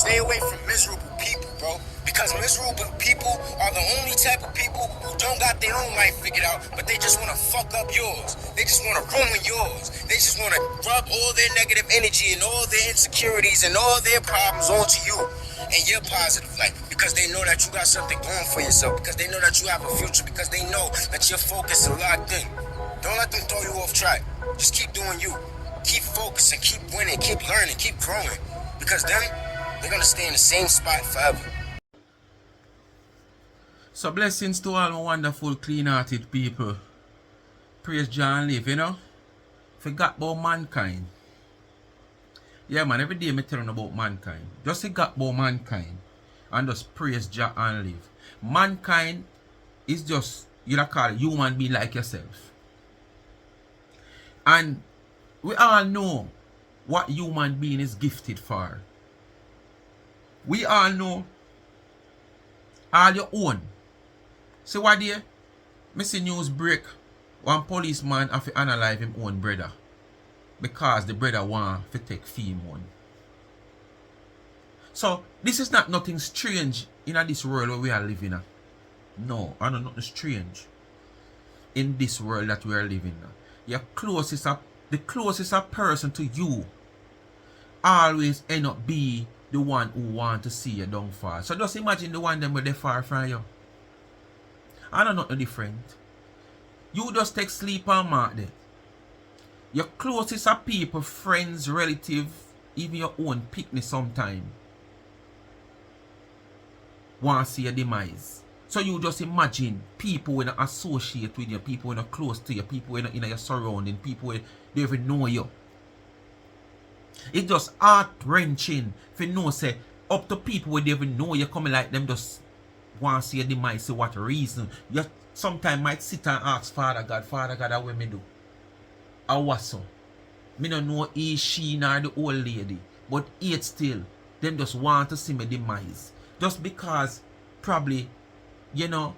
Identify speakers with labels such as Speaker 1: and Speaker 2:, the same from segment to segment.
Speaker 1: Stay away from miserable people, bro. Because miserable people are the only type of people who don't got their own life figured out, but they just want to fuck up yours. They just want to ruin yours. They just want to rub all their negative energy and all their insecurities and all their problems onto you and your positive life, because they know that you got something going for yourself, because they know that you have a future, because they know that your focus is locked in. Don't let them throw you off track. Just keep doing you. Keep focusing, keep winning, keep learning, keep growing, because then they're going to stay in the same spot forever.
Speaker 2: So blessings to all my wonderful, clean-hearted people. Praise John live, you know. Forgot about mankind. Yeah, man, every day I tell you about mankind. Just forgot about mankind and just praise Jah and live. Mankind is just, you know, call it human being like yourself. And we all know what human being is gifted for. We all know all your own. So what day? I see news break. One policeman have to analyze him own brother, because the brother want to take fee money. So this is not nothing strange in this world where we are living in. No, I know nothing strange in this world that we are living in. The closest a person to you always end up be the one who want to see you downfall. So just imagine the one them where they far from you. I know nothing different. You just take sleep and mark that. Your closest are people, friends, relatives, even your own picnic sometime want to see your demise. So you just imagine people when associate with you, people when are close to you, people when in your surrounding, people when they even know you. It's just heart-wrenching if you know, say, up to people when they even know you coming like them just want to see your demise, say what reason. You sometimes might sit and ask Father God, how will me do? How was so? Me don't know he, she, nor the old lady, but yet still, them just want to see me demise. Just because, probably, you know,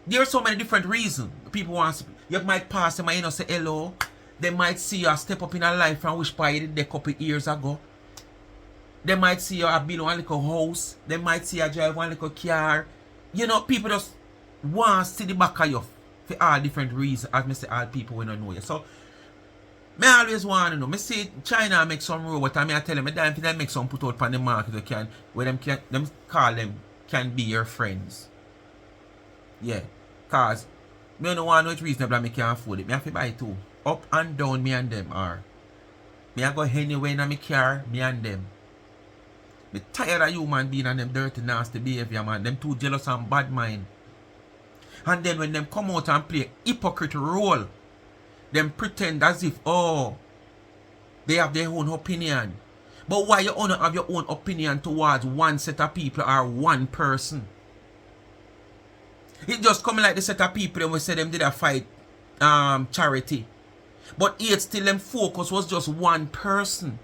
Speaker 2: there are so many different reasons. People want to, you might pass them and, you know, say hello. They might see you step up in a life and wish by you did a couple years ago. They might see you build one little house. They might see you drive one little car. You know, people just want to see the back of you for all different reasons. As I say, all people will not know you. So, I always want to know. I see China make some robot and I tell them, I think they make some put out on the market where them call them can be your friends. Yeah. Cause I don't want no reasonable and I can't afford it. I have to buy too. Up and down, me and them are. Me I go anywhere in my car, me and them. Me tired of human being and them dirty, nasty behavior, man. Them too jealous and bad mind. And then when them come out and play hypocrite role, them pretend as if, oh, they have their own opinion. But why you only have your own opinion towards one set of people or one person? It just coming like the set of people and we say them did a fight charity. But yet still them focus was just one person.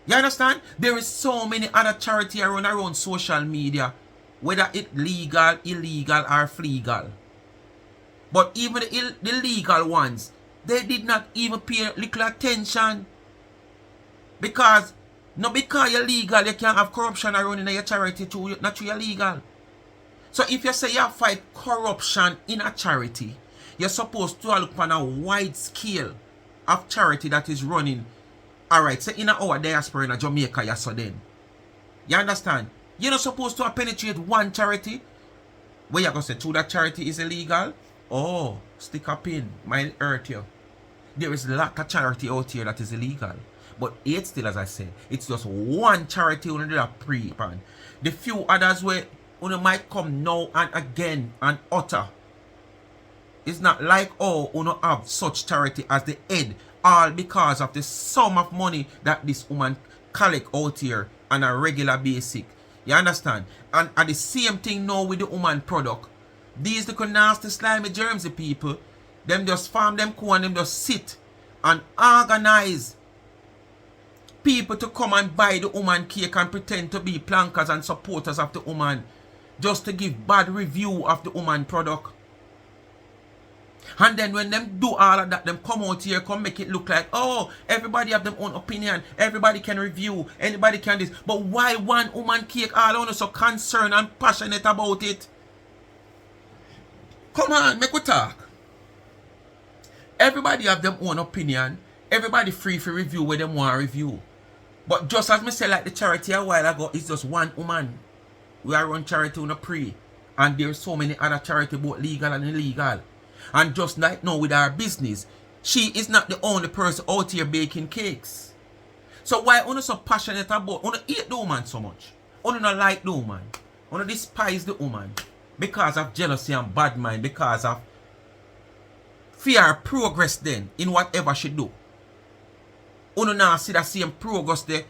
Speaker 2: You understand? There is so many other charity around social media, whether it legal, illegal, or legal. But even the legal ones, they did not even pay little attention. Because, not because you're legal, you can't have corruption around in your charity, not you're legal. So if you say you fight corruption in a charity, you're supposed to look on a wide scale of charity that is running. Alright, so in our diaspora in Jamaica, you saw then. You understand? You're not supposed to penetrate one charity where you're going to say, true, that charity is illegal. Oh, stick a pin, might hurt you. There is a lot of charity out here that is illegal. But it's still, as I said, it's just one charity who did a pre-pan. The few others where you might come now and again and utter. It's not like, oh, you don't have such charity as the head, all because of the sum of money that this woman collect out here on a regular basic. You understand? And at the same thing now with the woman product. These the nasty slimy germs people, them just farm them cool and them just sit and organize people to come and buy the woman cake and pretend to be plankers and supporters of the woman just to give bad review of the woman product. And then when them do all of that, them come out here, come make it look like, oh, everybody have their own opinion, everybody can review, anybody can this. But why one woman cake all on so concerned and passionate about it? Come on, make we talk. Everybody have their own opinion. Everybody free for review where them want to review. But just as me say like the charity a while ago, it's just one woman. We are run charity on a pre. And there's so many other charity both legal and illegal. And just like now with our business, she is not the only person out here baking cakes. So why are you so passionate about, you hate the woman so much? You don't like the woman. You despise the woman. Because of jealousy and bad mind. Because of fear progress then in whatever she do. You don't see that same progress there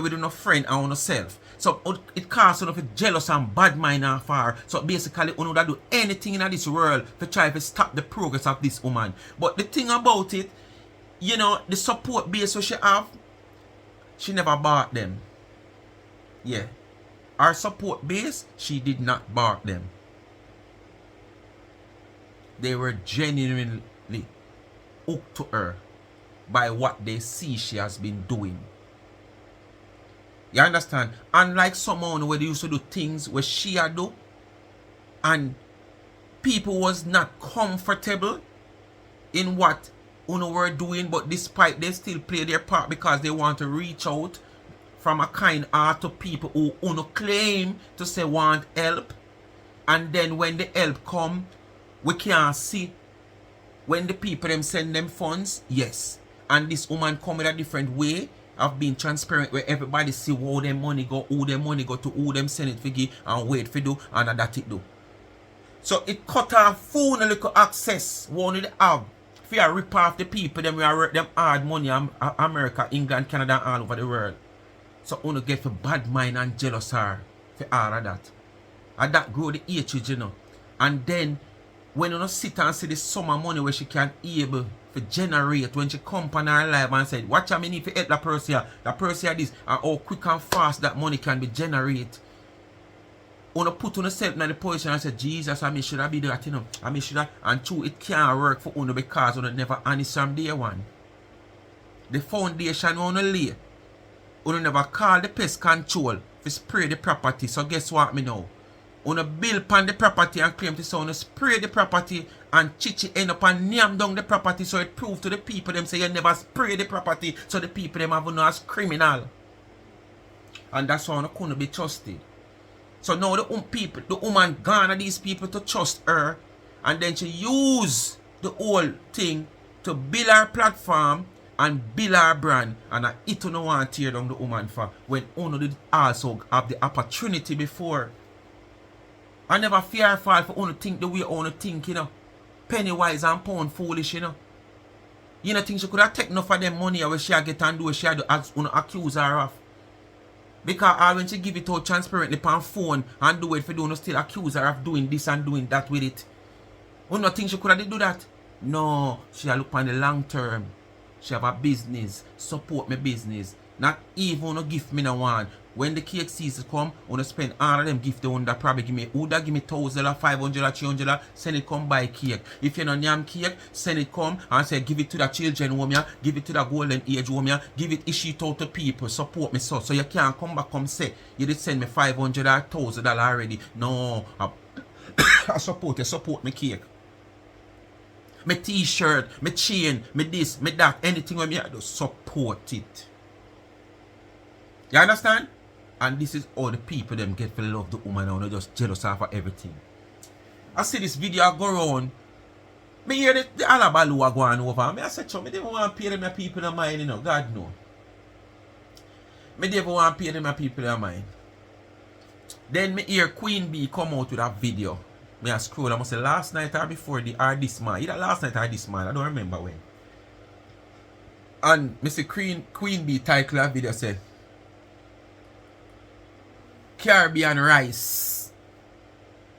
Speaker 2: with your friend and yourself. So it causes you to be jealous and bad mind and far. So basically you don't do anything in this world to try to stop the progress of this woman. But the thing about it, you know, the support base she have, she never bought them. Yeah. Our support base, she did not bark them. They were genuinely hooked to her by what they see she has been doing. You understand? Unlike someone where they used to do things where she had do, and people was not comfortable in what Uno were doing, but despite they still play their part because they want to reach out from a kind heart to people who Uno claim to say want help. And then when the help come, we can't see when the people them send them funds. Yes. And this woman come in a different way of being transparent where everybody see where them money go, who them money go to, who them send it for give and wait for do and that it do. So it cut off phone a little access one of the have for you rip off the people them we work them hard money America, England, Canada and all over the world. So you get for bad mind and jealous her for all of that. And that grow the hatred, you know. And then when you sit and see the sum of money where she can able to generate when she come on her life and said, watch how many need to help that person here, that person here this, and how quick and fast that money can be generated. You put on yourself in the position and say, Jesus, I should have be that, you know. I should have, and true, it can't work for you because you never honest from day one. The foundation you lay, you never call the pest control to spray the property. So guess what me now? You build upon the property and claim to say you spray the property and chichi end up and name down the property so it prove to the people them say you never spray the property so the people them have you as criminal. And that's why you couldn't be trusted. So now the woman gone at these people to trust her and then she use the whole thing to build her platform and build her brand, and it don't want to tear down the woman for when Uno did also have the opportunity before. I never fear fall for Uno think the way Uno think, you know. Penny wise and pound foolish, you know. You know think she could have taken enough of them money where she get and do what she do as Uno accuse her of. Because all when she give it out transparently on phone and do it for Uno still accuse her of doing this and doing that with it. Uno think she could have do that? No, she look on the long term. She have a business, support my business. Not even give me no one. When the cake season come, wanna spend all of them gift the one that probably give me $1,000, $500, $300, send it come buy cake. If you don't yam cake, send it come and say give it to the children home ya, give it to the golden age home ya, give it issue out to people, support me so you can't come back come say you did send me $500 or $1,000 already. No, I support me cake. My t-shirt, my chain, my this, my that, anything when me I do, support it. You understand? And this is all the people them get for love the woman and just jealous of her everything. I see this video go around. Me hear the alabalu are going over. Me I said, so me never want to pay them my people in mind, you know. God know. Me never want to pay them my people in mind. Then me hear Queen Bee come out with a video. Me I scroll, I must say last night or before the or this man. Either last night or this man, I don't remember when. And Mr. Queen Bee title of video say Caribbean rice.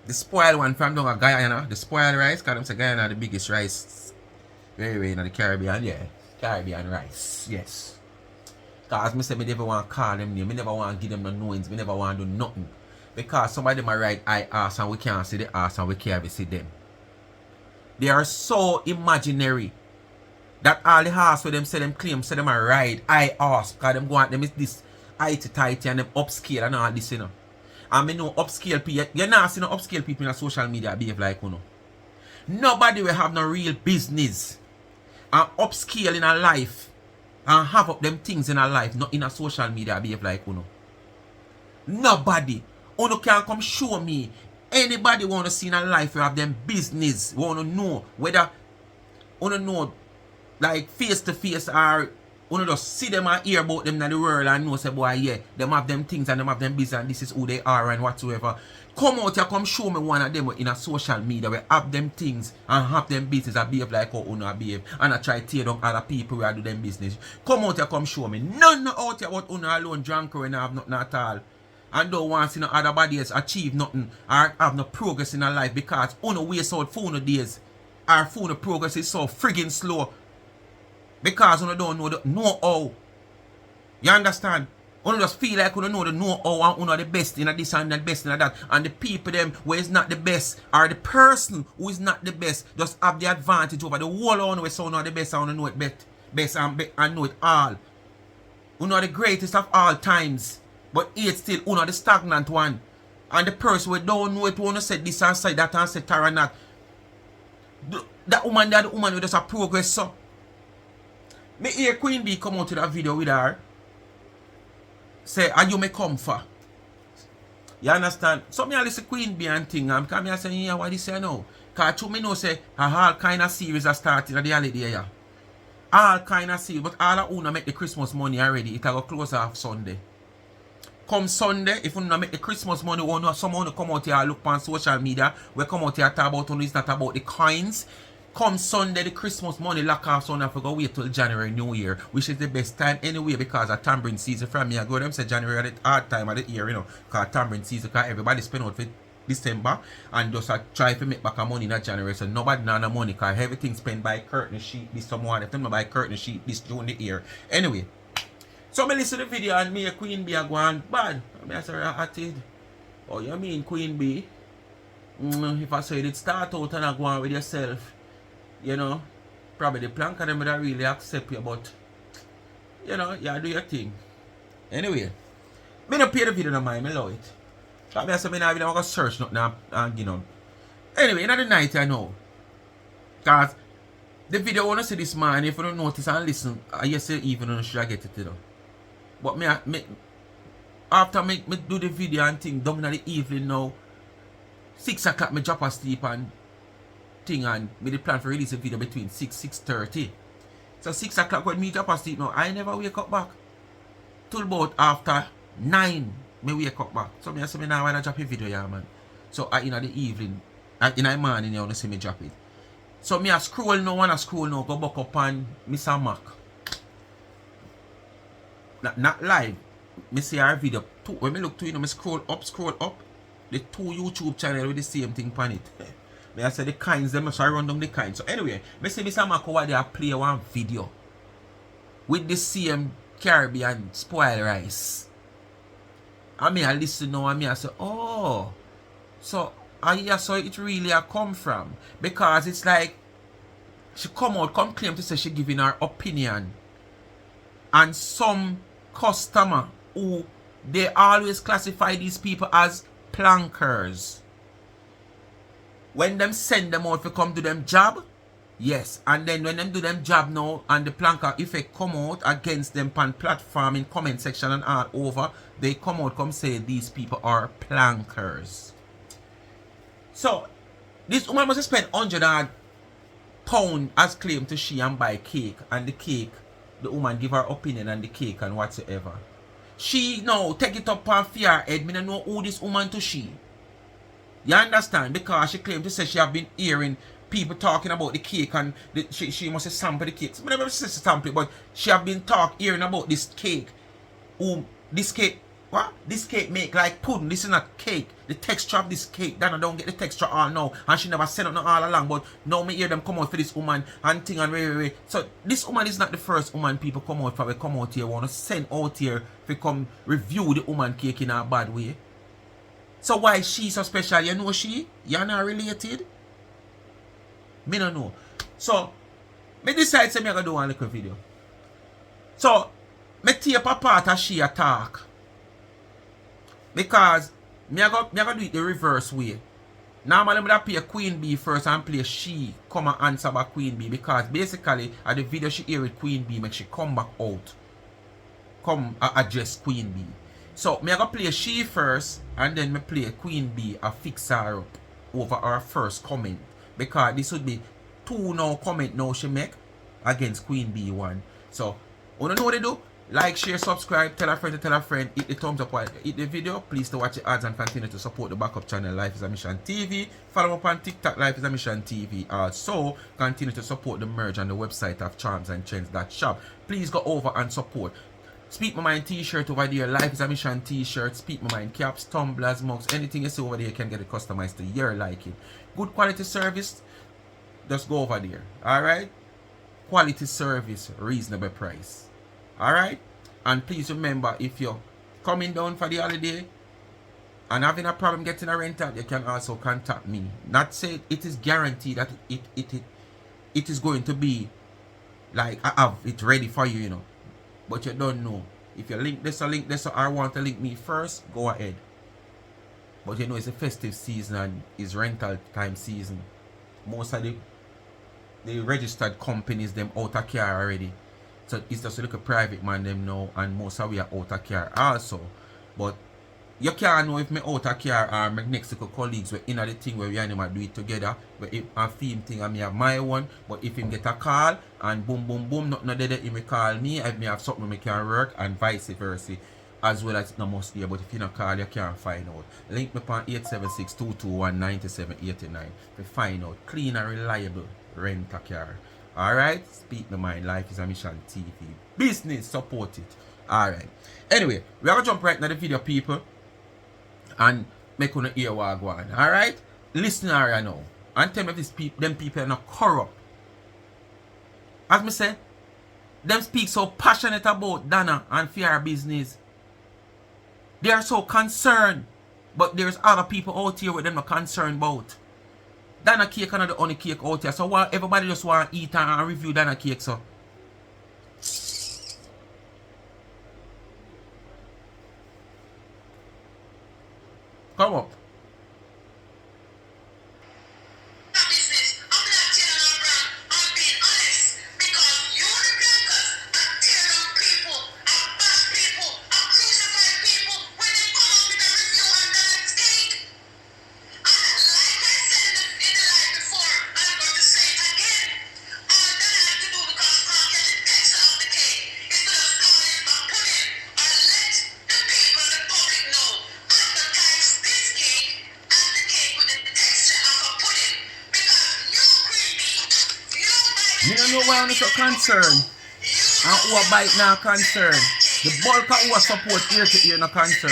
Speaker 2: The spoiled one from down Guyana. The spoiled rice, because them say Guyana the biggest rice very in the Caribbean, yeah. Caribbean rice, yes. Because me say me never want to call them name, me never want to give them no knowings, me never want to do nothing. Because some of them are right eye ass and we can't see the ass and we can't see them. They are so imaginary that all the horse where them say them claim, say them a ride, I horse, because them go out, them is this IT tighty and them upscale and all this, you know. And me know upscale people, you're not seeing no upscale people in the social media behave like, you know. Nobody will have no real business and upscale in a life and have up them things in a life, not in a social media behave like, you know. Nobody. Uno can come show me anybody want to see in a life who have them business, want to know whether uno know like face to face or uno just see them and hear about them in the world and know say boy yeah, them have them things and them have them business and this is who they are and whatsoever. Come out here, come show me one of them in a social media where have them things and have them business and behave like how uno behave and I try to tear down other people who do them business. Come out here, come show me. None out here about uno alone drunk and have nothing at all. And don't want to see no other bodies achieve nothing or have no progress in their life because uno waste out phone days. Our phone progress is so friggin' slow. Because uno don't know the know-how. You understand? Uno just feel like uno know the know-how and uno the best in this and the best in that. And the people them who is not the best or the person who is not the best just have the advantage over the whole uno where so uno the best and uno know it best and know it all. Uno the greatest of all times. But it's still uno the stagnant one. And the person who don't know it wanna say this and say that and say Tara not. That woman there, the woman who does a progress so. Me hear Queen Bee come out to that video with her. Say, are you may come for? You understand? So me a listen Queen Bee and thing and come here saying, yeah, what you say now? Cause to me know say all kind of series are starting at the holiday yeah. All kind of series, but all of una make the Christmas money already. It'll go close off Sunday. Come Sunday, if you don't make the Christmas money, someone come out here and look on social media, we come out here and talk about it's not about the coins. Come Sunday, the Christmas money lock off Sunday, I go wait till January, New Year, which is the best time anyway because of tambourine season from me. I go them say January at the hard time of the year, you know, because tambourine season, because everybody spend out for December and just try to make back a money in January. So nobody know no money because everything spent by curtain sheet this someone. If them not buy curtain sheet this June the year. Anyway. So me listen to the video and me a Queen Bee a go on bad. I say I did. Oh you mean Queen Bee? If I say it start out and I go on with yourself, you know, probably the plank of them would really accept you, but you know, you do your thing. Anyway, me not pay the video no mind, me love it. So I say me not go search nothing and you know. Anyway, in the night I know. Cause the video I wanna see this man, if you don't notice and listen, I just say even should I get it you know. But after me do the video and thing down in the evening now, 6 o'clock me drop asleep and thing and me the plan for release a video between 6:30. So 6 o'clock when me drop asleep now, I never wake up back. Till about after 9 me wake up back. So me say me now when I drop a video yeah man. So in the evening, in the morning you wanna see me drop it. So me a scroll now, go back up on Mr. Mac. Not live. Me see our video. When me look to you know, me scroll up. The 2 YouTube channel with the same thing on it. Me I say the kinds them so I run down the kinds. So anyway, me see Mr. Mac over there play one video with the same Caribbean spoiled rice. And me I listen now and me I say, oh, so yeah, so it really a come from because it's like she come claim to say she giving her opinion and some customer who they always classify these people as plankers when them send them out to come do them job yes and then when them do them job now and the planker effect come out against them on platform in comment section and all over they come say these people are plankers. So, this woman must have spent £100 as claim to she and buy cake. And the cake, the woman give her opinion on the cake and whatsoever. She now take it up on fear head. Me don't know who this woman to she. You understand? Because she claimed to say she have been hearing people talking about the cake and she must have sampled the cake. I never say sample it, but she have been hearing about this cake. This cake. What? This cake make like pudding. This is not cake. The texture of this cake, Donna don't get the texture all now. And she never said nothing all along. But now me hear them come out for this woman and thing and way. So this woman is not the first woman people come out for. We come out here, want to send out here to come review the woman cake in a bad way. So why is she so special? You know she? You're not related? Me no know. So, me decide say me gonna do one little video. So, me tape a part of she attack. Because me gonna do it the reverse way. Normally, I'm going to play Queen Bee first and play she come and answer back Queen Bee. Because basically, at the video she hear with Queen Bee, make she come back out. Come address Queen Bee. So, me going to play she first and then me play Queen Bee and fix her up over her first comment. Because this would be 2 now comment now she make against Queen Bee 1. So, you know what they do? Like, share, subscribe, tell a friend to tell a friend, hit the thumbs up while hit the video. Please to watch the ads and continue to support the backup channel Life is a Mission TV. Follow me up on TikTok Life is a Mission TV. Also, continue to support the merge on the website of charmsandtrends.shop. Please go over and support. Speak My Mind t-shirt over there, Life is a Mission t-shirt, Speak My Mind caps, tumblers, mugs, anything you see over there you can get it customized to your liking. Good quality service, just go over there. Alright? Quality service, reasonable price. Alright? And please remember, if you're coming down for the holiday and having a problem getting a rental, you can also contact me. Not say it is guaranteed that it is going to be like I have it ready for you, you know. But you don't know. If you link this or I want to link me first, go ahead. But you know it's a festive season and it's rental time season. Most of the registered companies them out of care already. So it's just a little private man them now, and most of we are out of care also. But you can't know if me out of care or my next to colleagues were in the thing where we and him do it together. But if I film thing and me have my one, but if him get a call and boom boom boom, nothing dead, he may call me, if me have something me can work and vice versa. As well as it no must be, but if you not call, you can't find out. Link me on 876-221-9789 to find out clean and reliable rent a car. Alright? Speak My Mind, Life is a Mission TV. Business, support it. Alright. Anyway, we are going to jump right into the video, people. And make you hear what go on. Alright? Listen area now. And tell me if them people are not corrupt. As me say, them speak so passionate about Donna and fear business. They are so concerned. But there's other people out here with them not concerned about. Donna cake and the only cake out here. So what everybody just want to eat and review Donna cake, so. Come up. Me don't know why I'm so concerned. And who a bite now concerned. The bulk of who a support ear to ear no concern.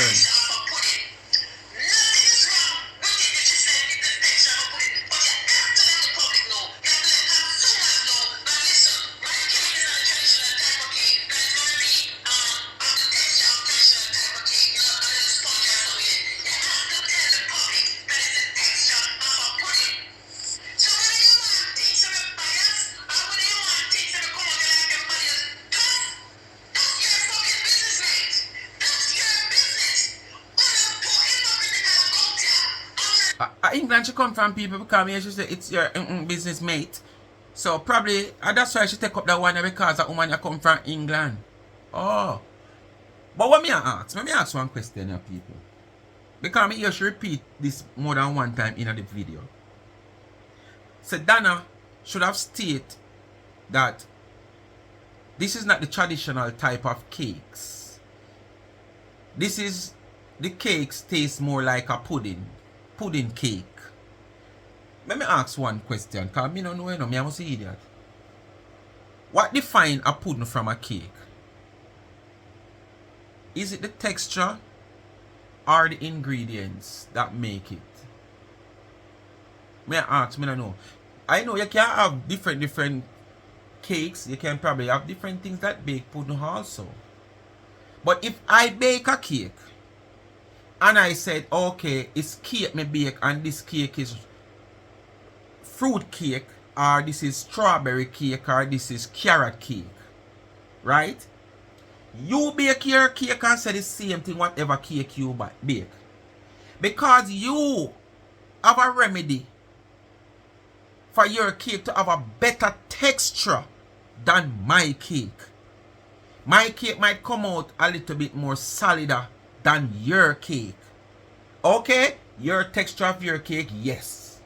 Speaker 2: England should come from people because me she say it's your business mate. So probably that's why she take up that one because that woman come from England. Oh. But what me ask? Let me ask one question here, people. Because me hear she repeat this more than one time in the video. So Donna should have stated that this is not the traditional type of cakes. This is the cakes taste more like a pudding cake. Let me ask one question, because I don't know, I must say that. What define a pudding from a cake? Is it the texture or the ingredients that make it? May I ask, I don't know. I know you can have different cakes, you can probably have different things that bake pudding also. But if I bake a cake, and I said, okay, it's cake me bake and this cake is fruit cake, or this is strawberry cake, or this is carrot cake. Right? You bake your cake and say the same thing whatever cake you bake. Because you have a remedy for your cake to have a better texture than my cake. My cake might come out a little bit more solider than your cake. Okay? Your texture of your cake, yes,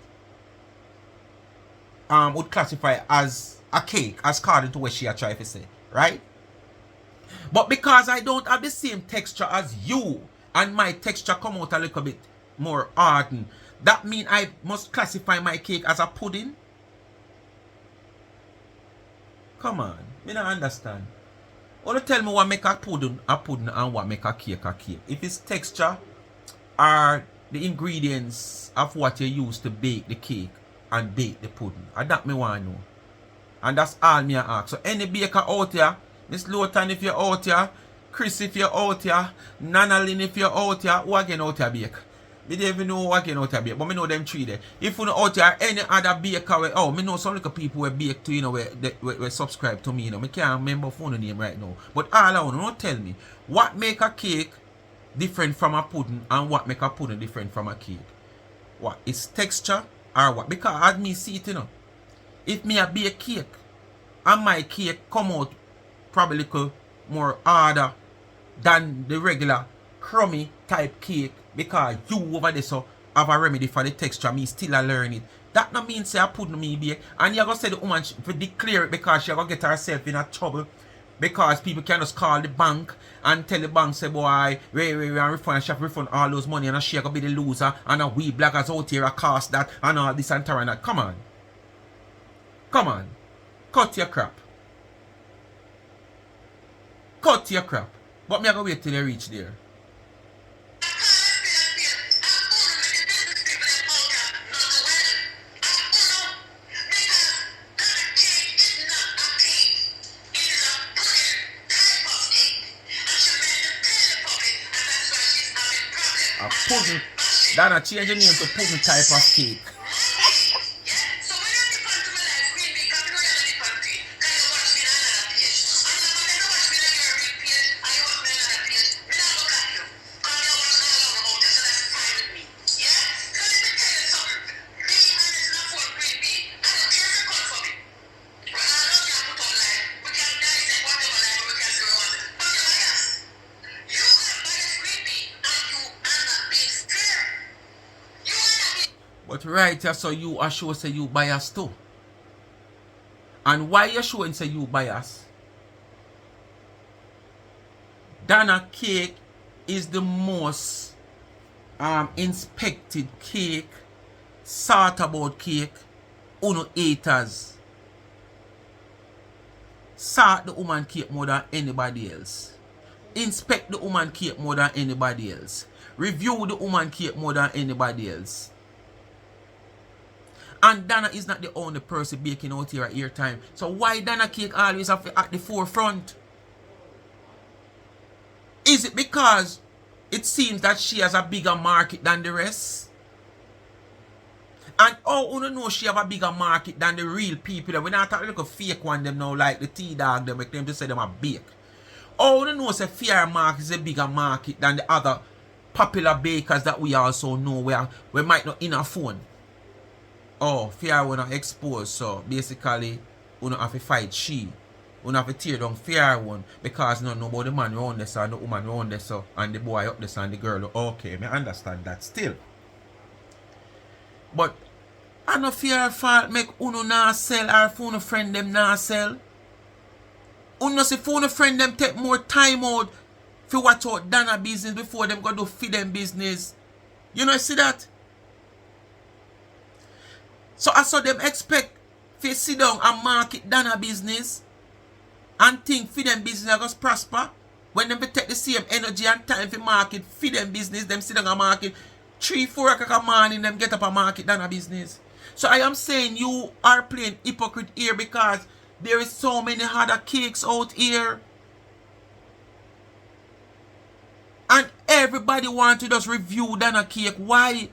Speaker 2: would classify as a cake, as according to what she tried to say, right? But because I don't have the same texture as you, and my texture come out a little bit more hardened, that means I must classify my cake as a pudding? Come on, me not understand. Wanna tell me what make a pudding and what make a cake a cake? If it's texture or the ingredients of what you use to bake the cake and bake the pudding. And that me want to know. And that's all me ask. So any baker out here, Miss Lowton if you're out here, Chris if you're out here, Nana Lynn if you're out here, who again out here bake? Me don't even know who again out here bake, but me know them three there. If you know out here any other baker, oh, me know some little people who bake to, you know, where subscribe to me, you know. Me can't remember phone name right now. But all I want, don't tell me, what make a cake different from a pudding and what make a pudding different from a cake? What? It's texture or what? Because as me see it, you know, if me a bake cake and my cake come out probably little more harder than the regular crummy type cake because you over there so have a remedy for the texture, me still a learn it. That no mean say I pudding me bake and you're gonna say the woman to declare it because she's gonna get herself in a trouble. Because people can just call the bank and tell the bank, say, boy, we refund, she have refund all those money and she gonna be the loser and we bloggers out here cost that and all this and that. Come on. Come on. Cut your crap. Cut your crap. But me I gonna wait till you reach there. A pudding. Donna change the name to pudding type of cake. But right here, so you are sure say you bias too. And why you showing say you bias? Donna cake is the most inspected cake, sought about cake, uno haters. Sought the woman cake more than anybody else. Inspect the woman cake more than anybody else. Review the woman cake more than anybody else. And Donna is not the only person baking out here at ear time. So why Donna cake always have at the forefront? Is it because it seems that she has a bigger market than the rest? And oh, you know she have a bigger market than the real people. We're not talking like a fake one them now, like the T-Dog them, make them to say them a bake. Oh, you know say Fair Market is a bigger market than the other popular bakers that we also know where we might not in a phone. Oh, Fair one not exposed, so basically we don't have to fight she. We don't have to tear down Fair one because no know about the man around there and the woman around there so and the boy up there and the girl. Okay, I understand that still. But I no Fair fault make uno not sell or phone friend them not sell. Uno see phone friend them take more time out for watch out Donna business before them go do feed them business. You know see that? So I saw them expect to sit down and market Donna business and think for them business are going to prosper. When them take the same energy and time for market for them business, them sit down and market 3-4 o'clock morning, them get up and market Donna business. So I am saying you are playing hypocrite here because there is so many other cakes out here. And everybody wants to just review Donna cake. Why?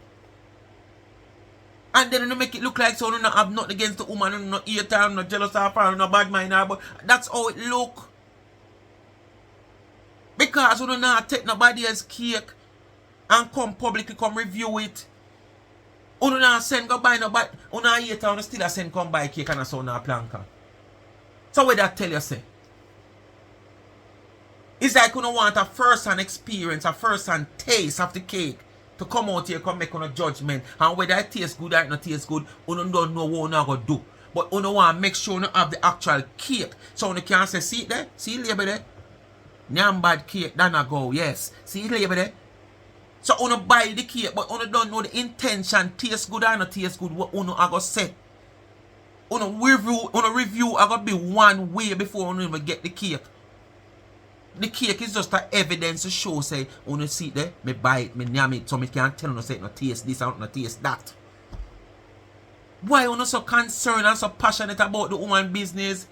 Speaker 2: And then you make it look like so you not have nothing against the woman, you not hate her, you not jealous of her, you not bad mind her, but that's how it look. Because you not take nobody else's cake and come publicly come review it. You not send go buy nobody, you not hate her, you still send come buy cake and so not planka. So what that tell you say? It's like you don't want a first-hand experience, a first-hand taste of the cake to come out here, come make a judgment. And whether it tastes good or it not tastes good, you don't know what you're going to do. But you don't want to make sure you have the actual cake. So you can say, see it there? See the label there? Nyam bad cake, Donna go, yes. See the label there? So you buy the cake, but you don't know the intention, taste good or not taste good, what you are going to say. You review are going to be one way before you even get the cake. The cake is just a evidence to show, say, when you see it there, me buy it, me name it, so me can't tell you, say, no taste this and no taste that. Why you not so concerned and so passionate about the woman business?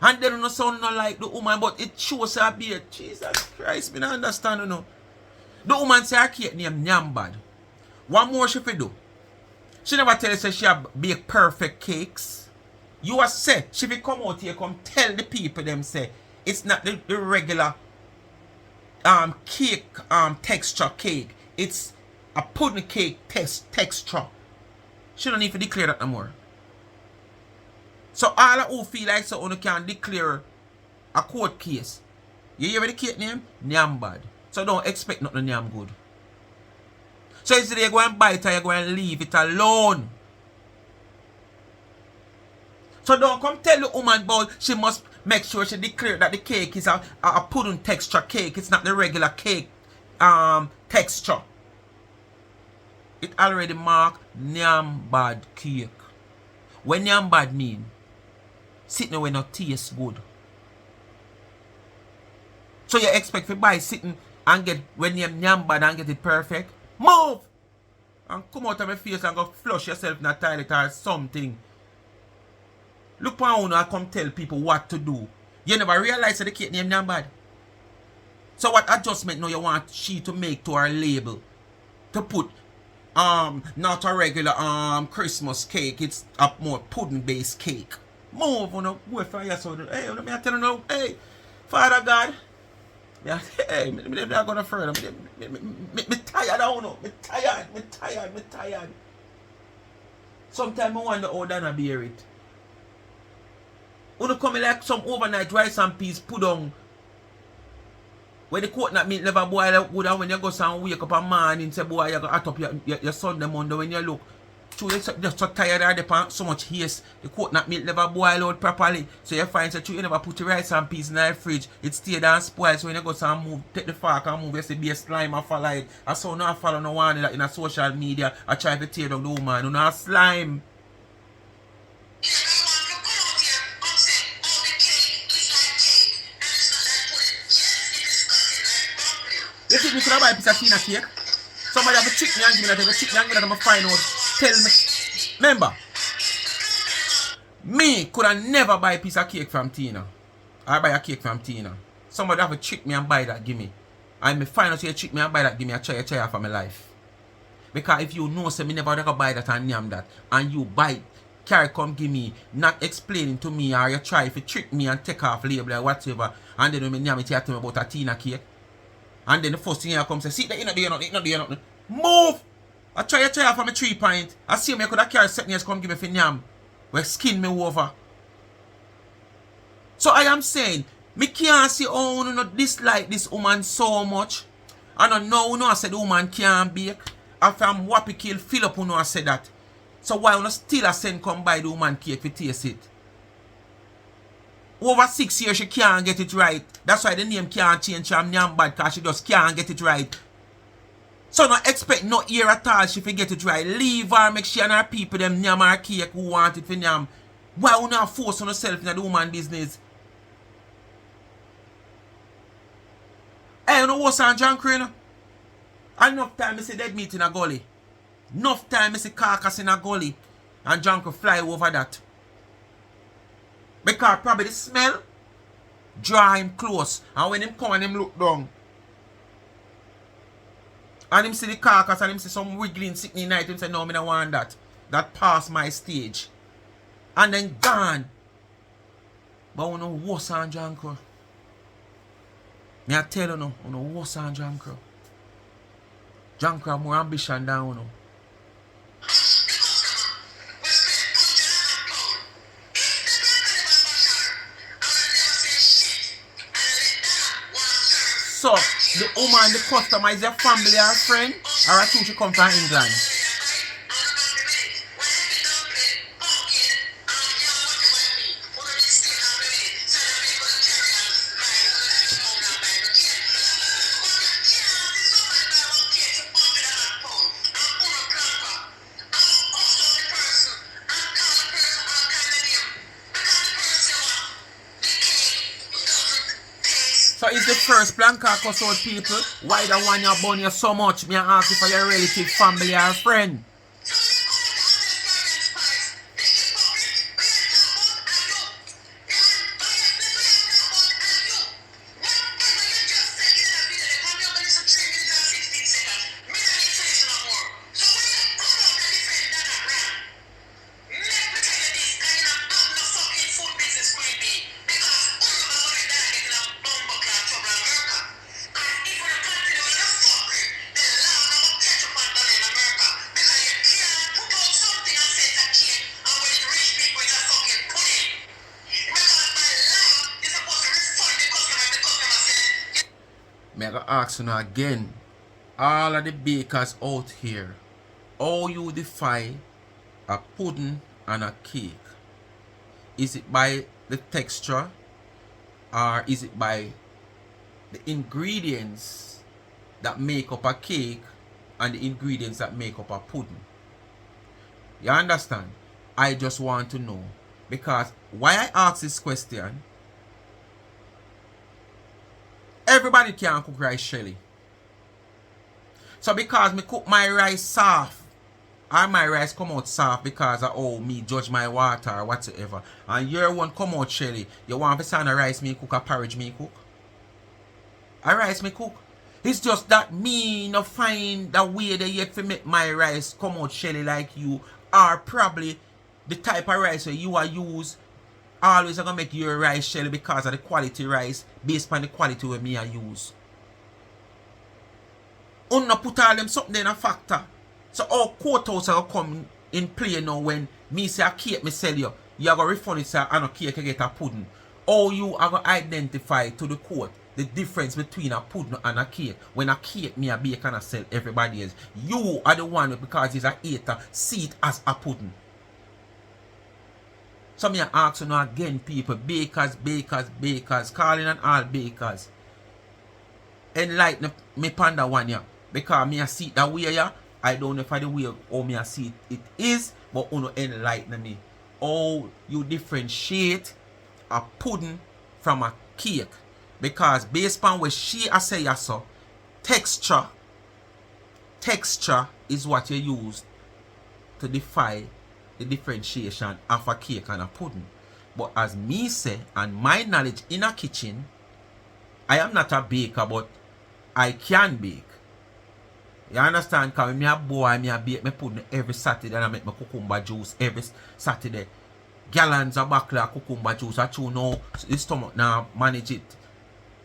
Speaker 2: And then you not sound not like the woman, but it shows her beard. Jesus Christ, me not understand, you know. The woman say her cake name Nyambad. What more she do? She never tell you, say, she have bake perfect cakes. You are say, she will come out here, come tell the people them, say, it's not the regular cake texture cake. It's a pudding cake texture. She don't need to declare that no more. So all who feel like so you can declare a court case. You hear the cake name? Nyambad. So don't expect nothing nyam good. So instead you go and buy it or you go and leave it alone. So don't come tell the woman about she must make sure she declare that the cake is a pudding texture cake. It's not the regular cake texture. It already marked Nyambad cake. When Nyambad mean, sitting when not taste good. So you expect to buy sitting and get when you Nyambad and get it perfect? Move! And come out of my face and go flush yourself in a toilet or something. Look how you come tell people what to do. You never realize that the cake name Nyambad. So what adjustment now you want she to make to her label? To put not a regular Christmas cake, it's a more pudding based cake. Move on up, go for your son. Hey, let me tell you now, hey, Father God. Hey, I'm not gonna further. Me tired, I don't know. Me tired. Sometimes I wonder how Donna bear it. You come like some overnight rice and peas put on. When the coconut milk never boil up good, and when you go and wake up a morning say boy you go hot up your Sunday Monday when you look. So you're just so tired of the so much haste. The coconut milk never boil out properly. So you find that you never put the rice and peas in the fridge. It stayed and spoiled. So when you go and move, take the fork and move, you see be a slime and follow it. I saw no follow no one in a social media. I try to tear down the woman. You know slime. You think me could have buy a piece of Tina cake? Somebody have a trick me and give me that, have a trick me and give me that, I'm find out. Tell me. Remember, me could have never buy a piece of cake from Tina. I buy a cake from Tina. Somebody have a trick me and buy that, give me. And me find out you trick me and buy that, give me a try for my life. Because if you know, say me never ever buy that and yam that, and you buy it, carry come give me, not explaining to me, or you try to trick me and take off label or whatever, and then when me yam it, you tell me about a Tina cake. And then the first thing you come say, see that you not doing nothing, Move! I try for my 3 point. I see me I could have carry 7 years come give me for nyam. Where skin me over. So I am saying, me can't see how you not dislike this woman so much. And I know I said the woman can't bake. After I'm wappy kill fill up I said that. So why you still send come buy the woman cake to taste it? Over 6 years she can't get it right. That's why the name can't change from Nyambad because she just can't get it right. So not expect no ear at all she get it right. Leave her, make she and her people them nyam her cake who want it for nyam. Why you not force on yourself in the woman business? Hey, you know what's on John Crane? Enough time I see dead meat in a gully. Enough time I see carcass in a gully. And John could fly over that. Because probably the smell draw him close. And when him come and him look down. And him see the carcass and him see some wiggling sitting in night. Him say, no, I don't want that. that passed my stage and then gone. But we know worse than John Crow. Me I tell you no, we know worse than John Crow. John Crow have more ambition than we know. So, the woman, the customer is your family or friend, or a two she come from England? So is the first Blanca cuss out people? Why the one you burn you so much? Me ask you for your relative, family or friend. Me go ask you now again. All of the bakers out here, how you define a pudding and a cake? Is it by the texture, or is it by the ingredients that make up a cake and the ingredients that make up a pudding? You understand? I just want to know. Because why I ask this question, everybody can cook rice, Shelly. So because me cook my rice soft, or my rice come out soft because of how me judge my water or whatsoever, and your one come out, Shelly, you want to say a rice me cook, a porridge me cook? A rice me cook? It's just that me no find the way they yet to make my rice come out, Shelly, like you, or probably the type of rice that you are use always gonna make your rice, Shelly, because of the quality rice based on the quality where me I use. Unna put all them something in a factor. So all courthouse are come in play now when me say a cake me sell you. You are gonna refund it say I no cake I get a pudding. Or you are gonna identify to the court the difference between a pudding and a cake. When a cake me a bake and I sell everybody else. You are the one because he's a eater see it as a pudding. So me ask you now again, people, bakers, calling on all bakers. Enlighten me panda one ya. Because me a see it that way ya. I don't know if I the way or me a see it is, but you enlighten me. How you differentiate a pudding from a cake. Because based on what she a say so, texture is what you use to define the differentiation of a cake and a pudding. But as me say, and my knowledge in a kitchen, I am not a baker, but I can bake. You understand? Because me a boy, me a bake me pudding every Saturday and I make my cucumber juice every Saturday. Gallons of bottle of cucumber juice. I chew now, the stomach now manage it.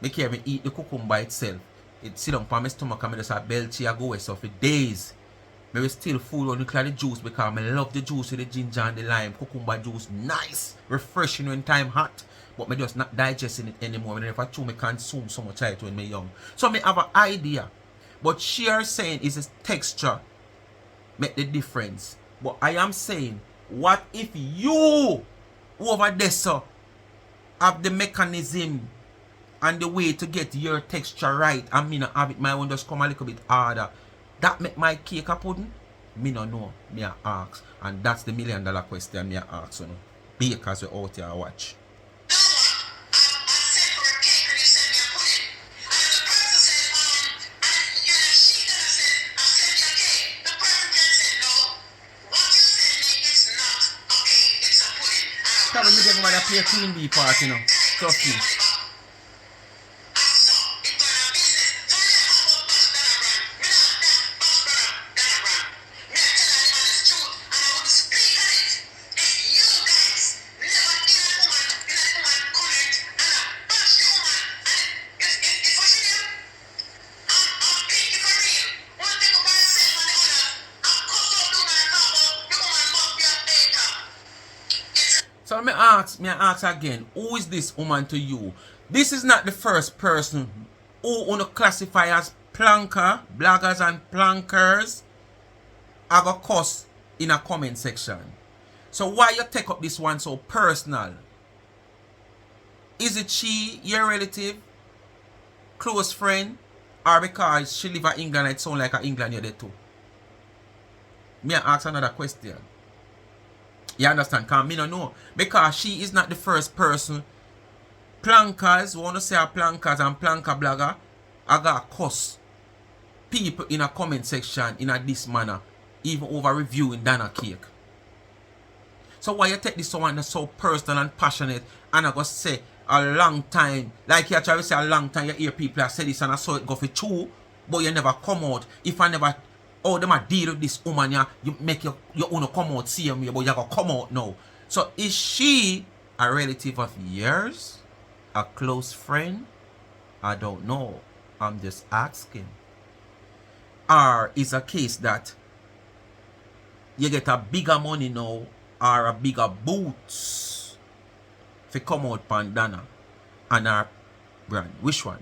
Speaker 2: Make care me eat the cucumber itself. It sit down on my stomach and I just a belch I go so for days. I will still full on the juice because I love the juice with the ginger and the lime. Cucumber juice, nice, refreshing when time hot. But I just not digesting it anymore. And if I chew, I consume so much of it when I young. So I have an idea. But she are saying is the texture make the difference. But I am saying, what if you over there so have the mechanism and the way to get your texture right, and me not have it, my one just come a little bit harder. That make my cake a pudding? Me no know. Me a ask. And that's the $1 million question me a ask. You know. Bakers we out here watch. Probably me getting one that play a Queen Bee part, you know. Trust me. Well, me ask again, who is this woman to you? This is not the first person who wanna classify as planker, bloggers and plankers. I got cuss in a comment section. So why you take up this one so personal? Is it she, your relative, close friend, or because she live in England and it sound like a England you're there too? Me ask another question. You understand? Because me no know. Because she is not the first person. Plankers, want to say a plankers and planker blogger, I got cuss people in a comment section in a this manner, even over reviewing Donna cake. So why you take this one that's so personal and passionate, and I go say a long time, like you try to say a long time, you hear people say this and I saw it go for true, but you never come out. If I never, oh, them a deal with this woman, you make your own come out, see me, but you gotta come out now. So is she a relative of yours? A close friend? I don't know. I'm just asking. Or is a case that you get a bigger money now or a bigger boots to come out pan Donna and our brand? Which one?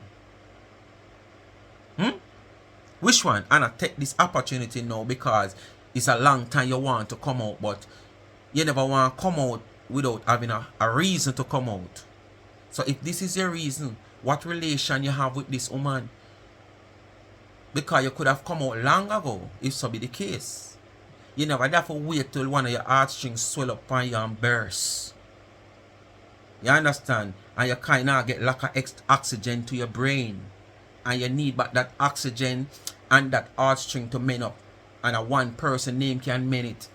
Speaker 2: Which one? And I take this opportunity now because it's a long time you want to come out, but you never want to come out without having a reason to come out. So if this is your reason, what relation you have with this woman? Because you could have come out long ago, if so be the case. You never have to wait till one of your heartstrings swell up on you and burst. You understand? And you kind of get lack of oxygen to your brain. And you need but that oxygen and that heartstring to mend up. And a one person name can mend it.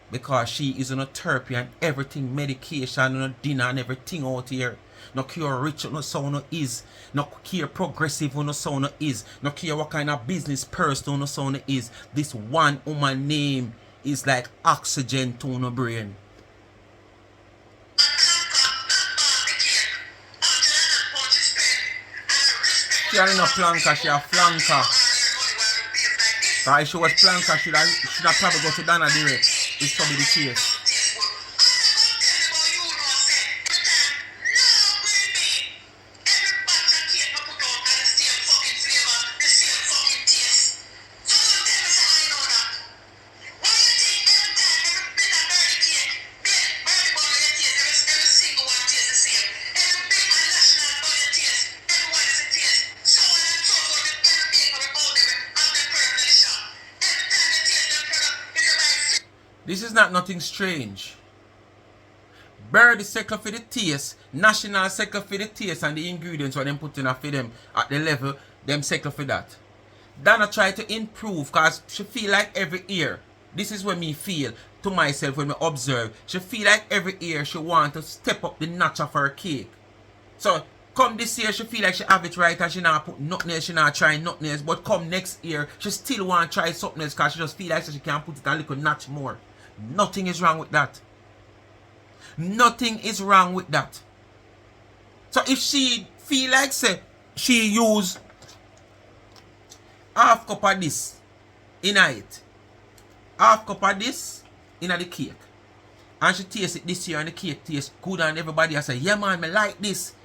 Speaker 2: Because she is on a therapy and everything, medication and a dinner and everything out here. No cure rich no sound no is. No cure progressive no sound no is. No cure what kind of business person no sound no is. This one woman name is like oxygen to no brain. She ain't no planker, she a flanker. So if she was planker, should I probably go to Donna direct. It's probably the case. This is not nothing strange. Bird is second for the taste, national second for the taste and the ingredients what them put in for them at the level, them second for that. Donna try to improve because she feel like every year, this is what me feel to myself when I observe, she feel like every year she want to step up the notch of her cake. So come this year she feel like she have it right and she not put nothing else, she not try nothing else, but come next year she still want to try something else because she just feel like she can put it a little notch more. Nothing is wrong with that. Nothing is wrong with that. So if she feel like say she use half cup of this in it, half cup of this in the cake, and she taste it this year and the cake tastes good and everybody I say, yeah man, me like this.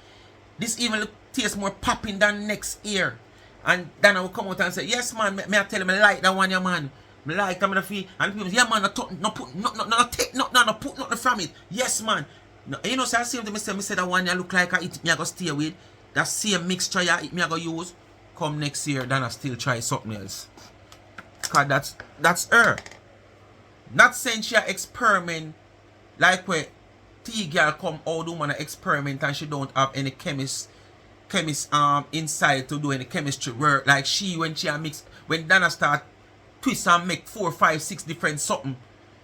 Speaker 2: This even tastes more popping than next year. And then I will come out and say, yes man, me I tell you me like that one, yeah man. Me like them in the feel and people say, yeah man, no put nothing from it. Yes man. No, you know, so I see them me say that one you look like I eat me I go stay with. That same mixture you eat me I go use. Come next year, then I still try something else. Cause that's her. Not saying she a experiment like where T-girl come out woman a experiment and she don't have any chemist inside to do any chemistry work like she when she a mix when Donna start twist and make 4, 5, 6 different something.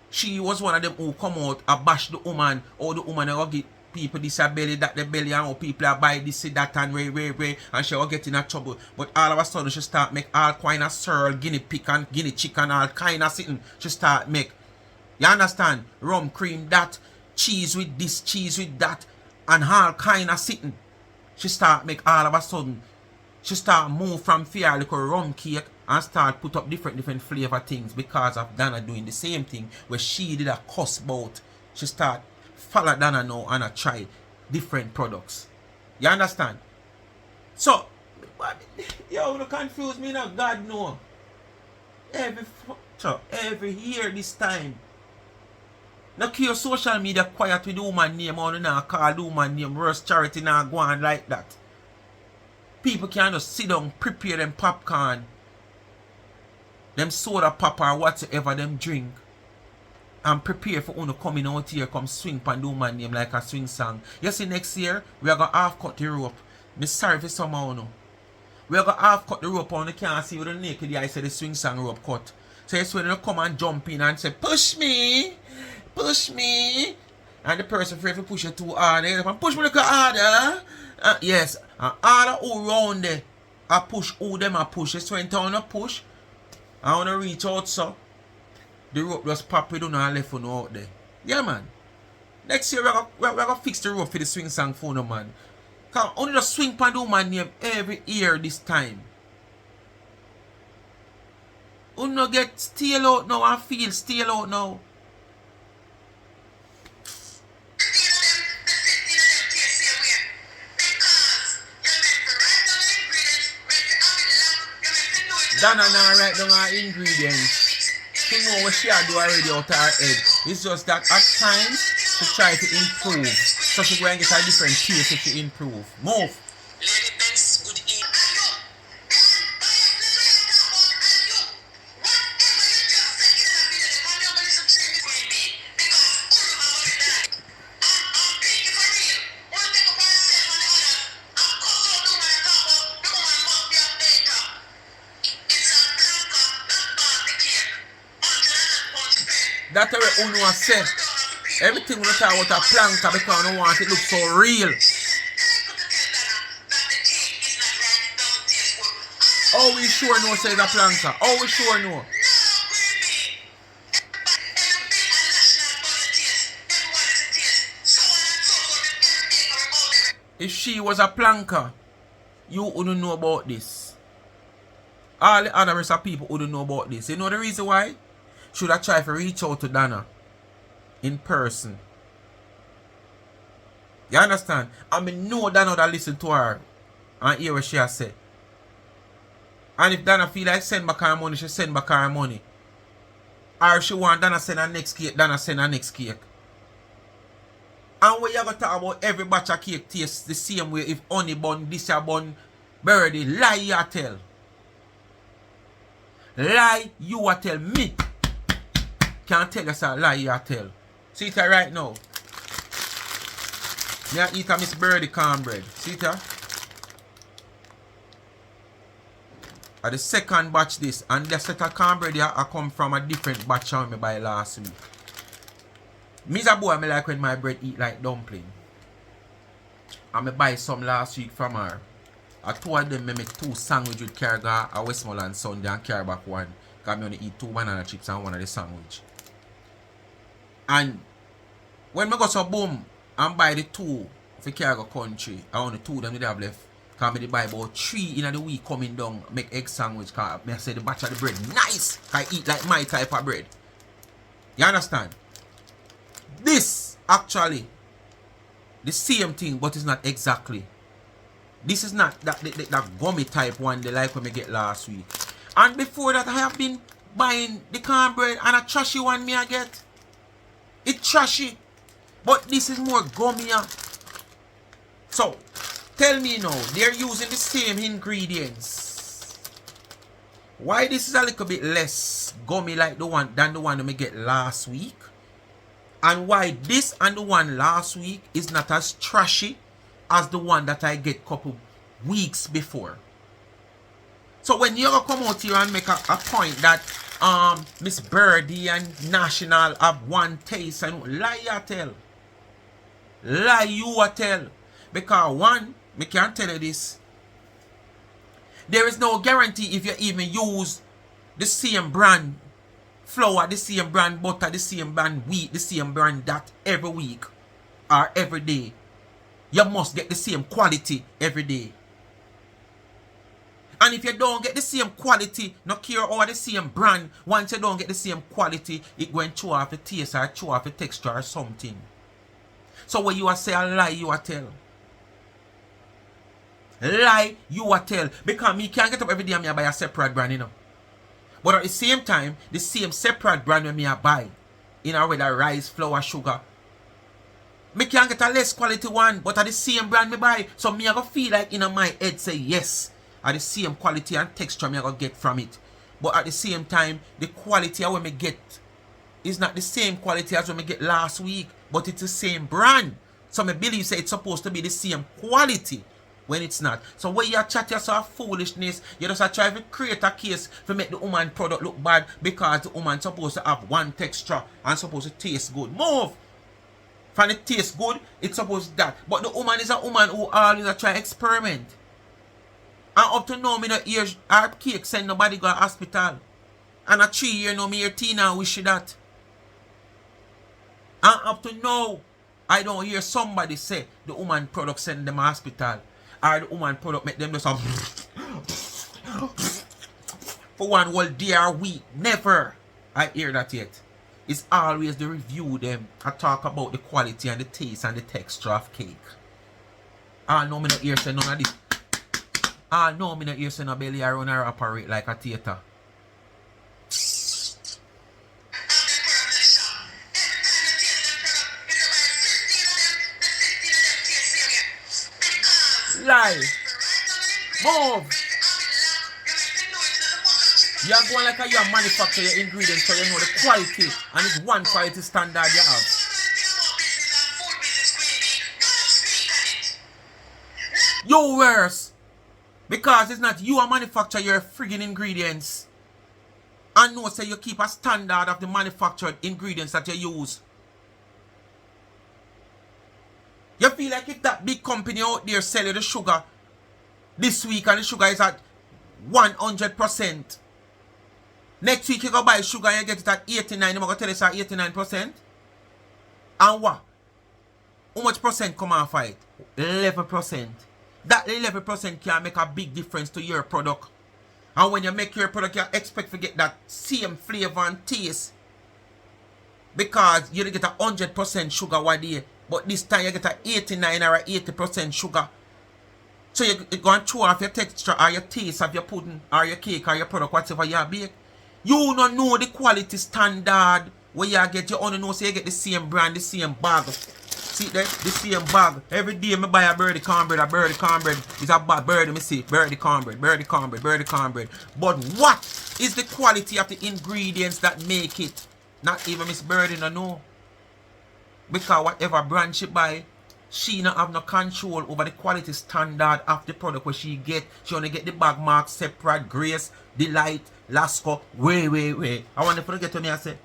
Speaker 2: She was one of them who come out and bash the woman or the woman will give people this a belly that the belly and how people are buy this that and way and she will get in a trouble. But all of a sudden she start make all kind of sorrel, guinea pig and guinea chicken, all kind of sitting. She start make, you understand, rum cream that, cheese with this, cheese with that, and all kind of sitting. She start make all of a sudden, she start move from fear like a rum cake and start put up different flavor things because of Donna doing the same thing where she did a cuss about. She start follow Donna now and I try different products. You understand? So, yo, don't confuse me now. God no. Every year this time. Now keep your social media quiet with the woman name or now call the woman name. Worst charity now go on like that. People can just sit down, prepare them popcorn, them soda pop or whatever them drink, and prepare for uno coming out here, come swing pan the woman name like a swing song. You see next year, we are going to half cut the rope. Me sorry for somehow no. We are going to half cut the rope on the can't see with the naked eye say the swing song rope cut. So it's when they come and jump in and say, push me, and the person afraid to push it too hard. They push me a little harder. Yes, and all who round there, I push who them I push. It's when I want push, I want to reach out so the rope just pop it down and left on out there. Yeah man. Next year we're gonna fix the rope for the swing song for no man. Cause only the swing pan do man name every year this time. Uno get stale out now and feel stale out now. Donna now write down her ingredients. She know what she do already out of her head. It's just that at times she try to improve. So she go and get a different taste if she improve. Move. That's what Uno said. Everything we talk about a planka because I don't want it to look so real. How we sure know say it's a planka? How we sure know? If she was a planka, you wouldn't know about this. All the other rest of people wouldn't know about this. You know the reason why? Should I try to reach out to Donna in person? You understand? I mean, know Donna that listen to her and hear what she has said. And if Donna feel like send back her money, she send back her money. Or if she want Donna send her next cake, Donna send her next cake. And when you go talk about every batch of cake tastes the same way, if honey bun, this a bun, birdie, lie you a tell. Lie you a tell me. Can't tell us a lie you a tell. See it right now. Me a eat a Miss Birdie cornbread. See it? The second batch this. And the set of cornbread here I come from a different batch I buy last week. Me's a boy I like when my bread eat like dumpling. And I buy some last week from her. I told them I make 2 sandwich with carga a Westmoreland Sunday and carry back 1. Because I only eat 2 banana chips and 1 of the sandwich. And when I go so boom and buy the 2 for cargo country, I only 2 them they have left. Because I buy about 3 in the week coming down make egg sandwich. Because I say the batch of the bread nice. I eat like my type of bread. You understand? This actually the same thing, but it's not exactly. This is not that gummy type one they like when we get last week. And before that I have been buying the cornbread and a trashy one me I get. It's trashy. But this is more gummier. So tell me now, they're using the same ingredients. Why this is a little bit less gummy like the one than the one that we get last week? And why this and the one last week is not as trashy as the one that I get couple weeks before. So when you come out here and make a point that Miss Birdie and National have one taste, and lie you tell. Lie you tell. Because one, me can tell you this. There is no guarantee if you even use the same brand flour, the same brand butter, the same brand wheat, the same brand that every week or every day. You must get the same quality every day. And if you don't get the same quality, no care or the same brand, once you don't get the same quality, it going to throw off the taste or throw off the texture or something. So when you are say a lie, you are tell. Lie, you are tell. Because me can't get up every day and me buy a separate brand, you know. But at the same time, the same separate brand when me a buy, in a whether rice, flour, sugar, me can get a less quality one, but at the same brand me buy. So me a go feel like in my head say yes, at the same quality and texture me a go get from it. But at the same time, the quality of when me get is not the same quality as when me get last week, but it's the same brand. So me believe say it's supposed to be the same quality when it's not. So when you chat yourself foolishness, you just try to create a case to make the woman product look bad because the woman supposed to have one texture and supposed to taste good. Move! From it tastes good, it's supposed to that. But the woman is a woman who always try experiment. And up to now, me no hear her cake send nobody go to hospital. And a 3 year now, me hear Tina wish you that. And up to now, I don't hear somebody say the woman product send them to hospital. Or the woman product make them just a for one whole day or week. Never I hear that yet. It's always the review them. I talk about the quality and the taste and the texture of cake. I know me not hear say none of this. I know me not hear say no belly around or operate like a theater. Lie. Move. You are going like you manufacture your ingredients so you know the quality and it's one quality standard you have. You worse. Because it's not you who manufacture your friggin' ingredients. And no say you keep a standard of the manufactured ingredients that you use. You feel like if that big company out there sell you the sugar this week and the sugar is at 100%. Next week you go buy sugar and you get it at 89, you're going to tell us at 89%. And what? How much percent come off of it? 11%. That 11% can make a big difference to your product. And when you make your product, you expect to get that same flavor and taste. Because you get a 100% sugar one day. But this time you get a 89 or a 80% sugar. So you go and throw off your texture or your taste of your pudding or your cake or your product, whatever you bake. You don't know the quality standard where you get. You only know so you get the same brand, the same bag. See there? The same bag. Every day I buy a birdie cornbread, is a bad birdie, me see. Birdie cornbread. But what is the quality of the ingredients that make it? Not even Miss Birdie no know. Because whatever brand she buy, she not have no control over the quality standard of the product where she get. She only get the bag mark, separate, Grace, Delight, Lasco, way. I want to get to me and say.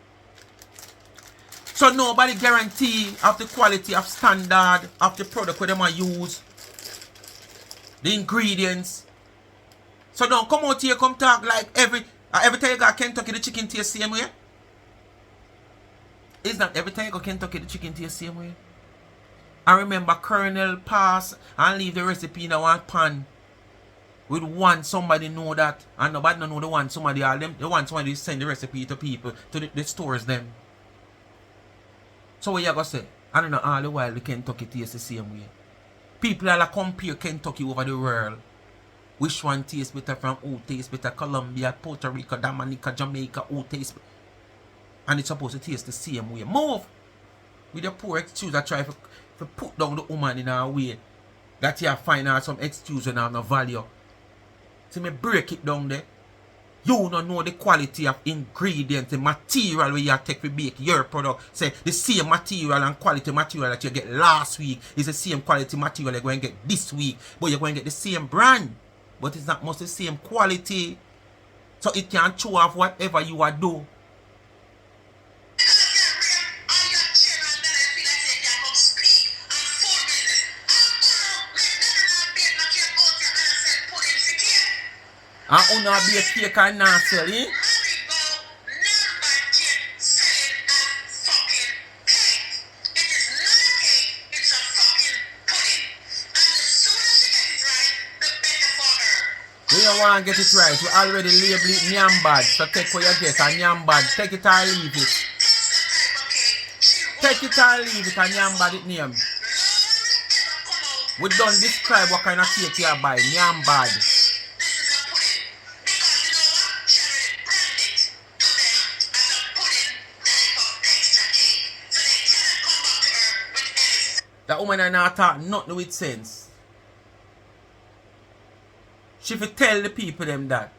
Speaker 2: So nobody guarantee of the quality of standard of the product where they might use. The ingredients. So don't come out here, come talk like every time you got Kentucky the chicken taste same way. It's not every time you go Kentucky the chicken taste same way. I remember Colonel pass and leave the recipe in a one pan. With one somebody know that and nobody know the one somebody all them the one somebody send the recipe to people to the stores them. So what you gonna say? I don't know all the while the Kentucky tastes the same way. People are like compare Kentucky over the world. Which one tastes better from who tastes better? Colombia, Puerto Rico, Dominica, Jamaica, who tastes better? And it's supposed to taste the same way. Move! With your poor excuse that try to put down the woman in a way that you find out some excuse and have no value. So me break it down there. You don't know the quality of ingredients, the material where you take to bake your product. Say the same material and quality material that you get last week is the same quality material you're going to get this week. But you're going to get the same brand. But it's not much the same quality. So it can show off whatever you are do. And una be a cake and not sell, eh? We don't want to get it right. We already label it nyam bad. So take what you get and nyam bad. Take it or leave it. Take it or leave it and nyam bad it name. We don't describe what kind of cake you buy. Nyam bad. That woman and not talk nothing with sense. She fi tell the people them that.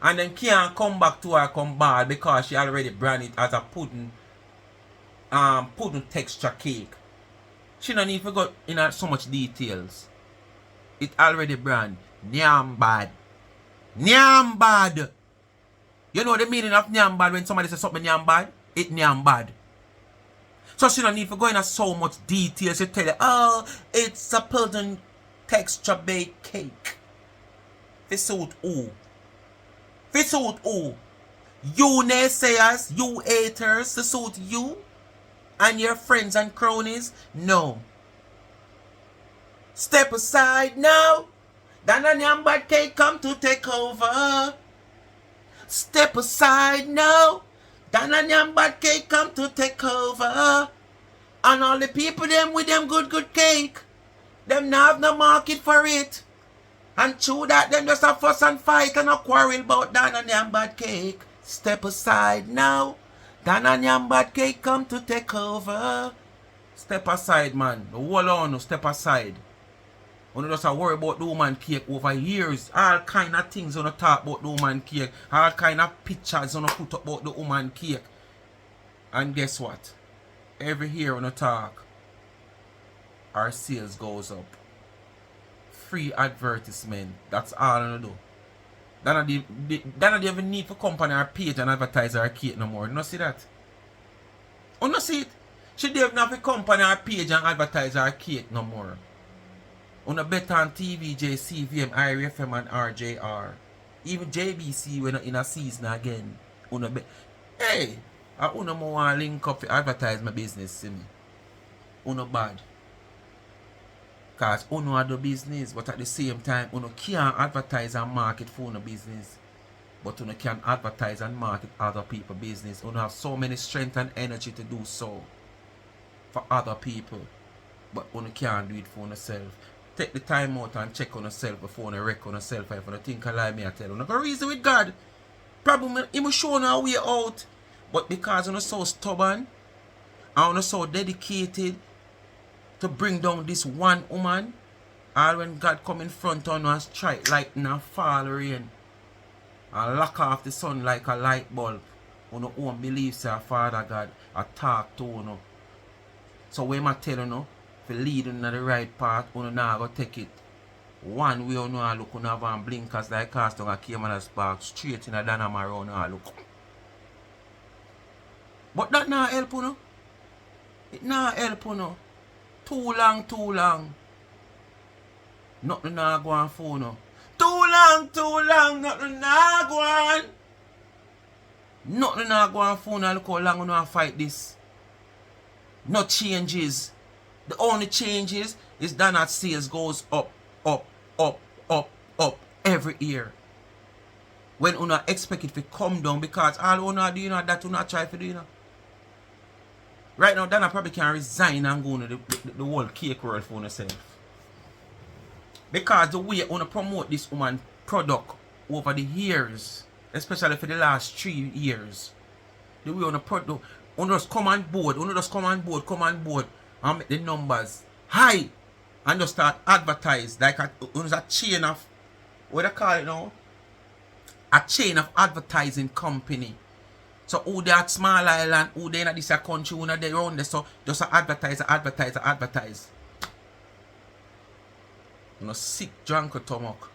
Speaker 2: And then can't come back to her come bad because she already brand it as a pudding texture cake. She don't need to go in so much details. It already brand. Nyam bad. Nyam bad. You know the meaning of nyam bad when somebody says something nyam bad? It nyam bad. So she don't need to go into so much detail. She tell you, oh, it's a pudding texture baked cake. This suit who? This suit who? You naysayers, you haters, to suit you and your friends and cronies? No. Step aside now. Donna Nyam bad cake come to take over. Step aside now. Donna Nyam bad cake come to take over. And all the people them with them good cake, them not have no market for it. And true that them just a fuss and fight and a quarrel about Donna Nyam bad cake. Step aside now. Donna Nyam bad cake come to take over. Step aside, man. The whole on, step aside. You just worry about the woman cake over years. All kind of things you talk about the woman cake. All kind of pictures you put up about the woman cake. And guess what? Every year when you talk, our sales goes up. Free advertisement. That's all you do. Donna don't even need for company or page and advertise her cake no more. You don't see that? You don't see it? She don't have a company or page and advertise her cake no more. On a bet on TVJ, CVM, IRFM and RJR. Even JBC when in a season again. On a bet. Hey! I wanna more link up to advertise my business, see me. Uno bad. Cause uno have the business, but at the same time, uno can't advertise and market for uno business. But uno can advertise and market other people's business. Uno have so many strength and energy to do so. For other people. But uno can't do it for yourself. Take the time out and check on yourself before you wreck on yourself. If you think I lie, me I tell you. Go reason with God. Problem him show a way out. But because you're so stubborn and you're so dedicated to bring down this one woman, all when God come in front of you and strike lightning and fall rain and lock off the sun like a light bulb, you won't believe say Father God I talk to you. So when I tell you, if you lead in the right path, you not go take it one way you know look you have and blinkers like cast on a cayman and spark straight in a Donna around and look. But that not help you. It not help you. Too long. Nothing not go on for you. Too long, nothing not go on. Nothing not go on for you. Look how long you know fight this. No changes. The only changes is that sales goes up every year. When you not expect it to come down because all you know do that you not try to do. Right now, Donna probably can resign and go into the whole cake world for herself. Because the way you want to promote this woman product over the years, especially for the last 3 years, the way you want to product, you just come on board, and make the numbers high and just start advertise like a chain of, what do you call it now? A chain of advertising company. So who they at small island, who they in this country, who they around there, so just advertise. You know, sick drunk stomach.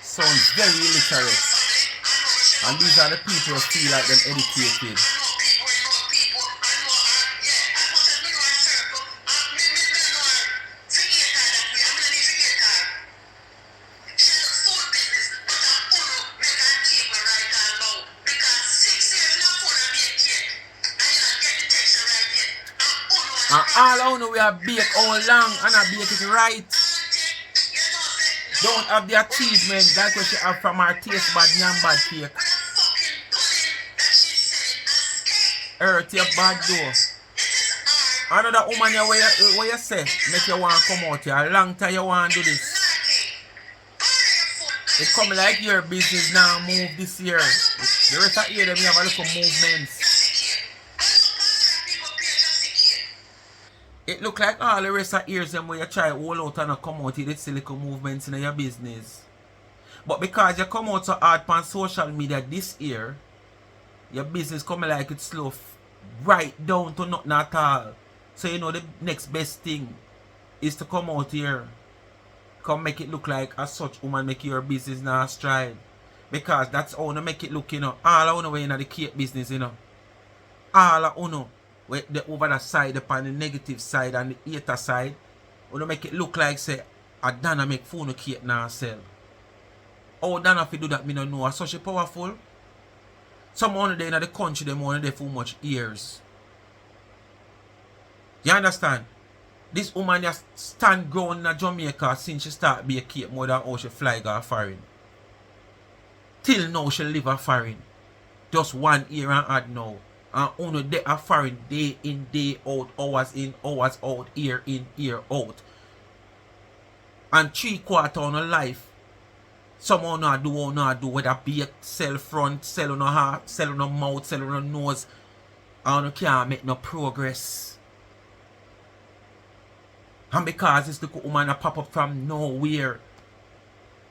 Speaker 2: Sounds very illiterate. And these are the people who feel like them educated. And all I know we have bake all long and I bake it right. Don't have the achievement like what she have from our taste bad, nyam bad cake. Hurt your bad door. Another woman here where you say, make you want to come out here. A long time you want to do this. It come like your business now move this year. The rest of the year, them have a little movements. It look like all the rest of years them where you try hold out and come out, you see little movements in your business. But because you come out so hard on social media this year, your business coming like it's slow right down to nothing at all. So you know the next best thing is to come out here. Come make it look like as such woman make your business now stride. Because that's how to make it look, you know. All I wanna way in the cake business, you know. All I wanna the over the side, upon the negative side and the hater side, wanna make it look like say a Donna make phone cake now sell. How Donna if you do that, me don't know. Such a powerful. Someone there in the country, them only there for much years. You understand? This woman just stand ground in Jamaica since she start be a cake more than how she fly go foreign. Till now she live a foreign. Just 1 year and add now. And only they are foreign day in, day out, hours in, hours out, year in, year out. And 3/4 on a life. Someone not do or not do, whether be a sell front, sell on a heart, sell on a mouth, sell on a nose, and you can't make no progress. And because this little woman a pop up from nowhere,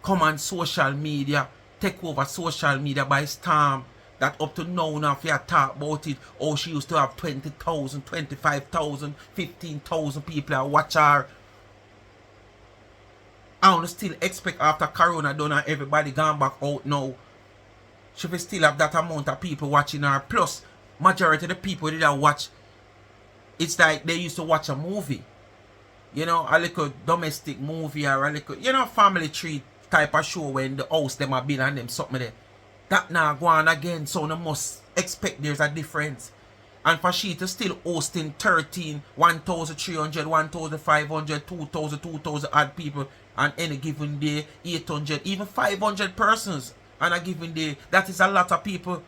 Speaker 2: come on social media, take over social media by storm, that up to now if you talk about it, oh she used to have 20,000, 25,000, 15,000 people that watch her. I don't still expect after Corona done and everybody gone back out now, she will still have that amount of people watching her. Plus, majority of the people that watch, it's like they used to watch a movie. You know, a little domestic movie or a little, you know, family tree type of show when the house them have been and them something there. That now go on again, so they must expect there's a difference. And for she to still hosting 13, 1,300, 1,500, 2,000, 2,000 odd people on any given day, 800, even 500 persons on a given day, that is a lot of people.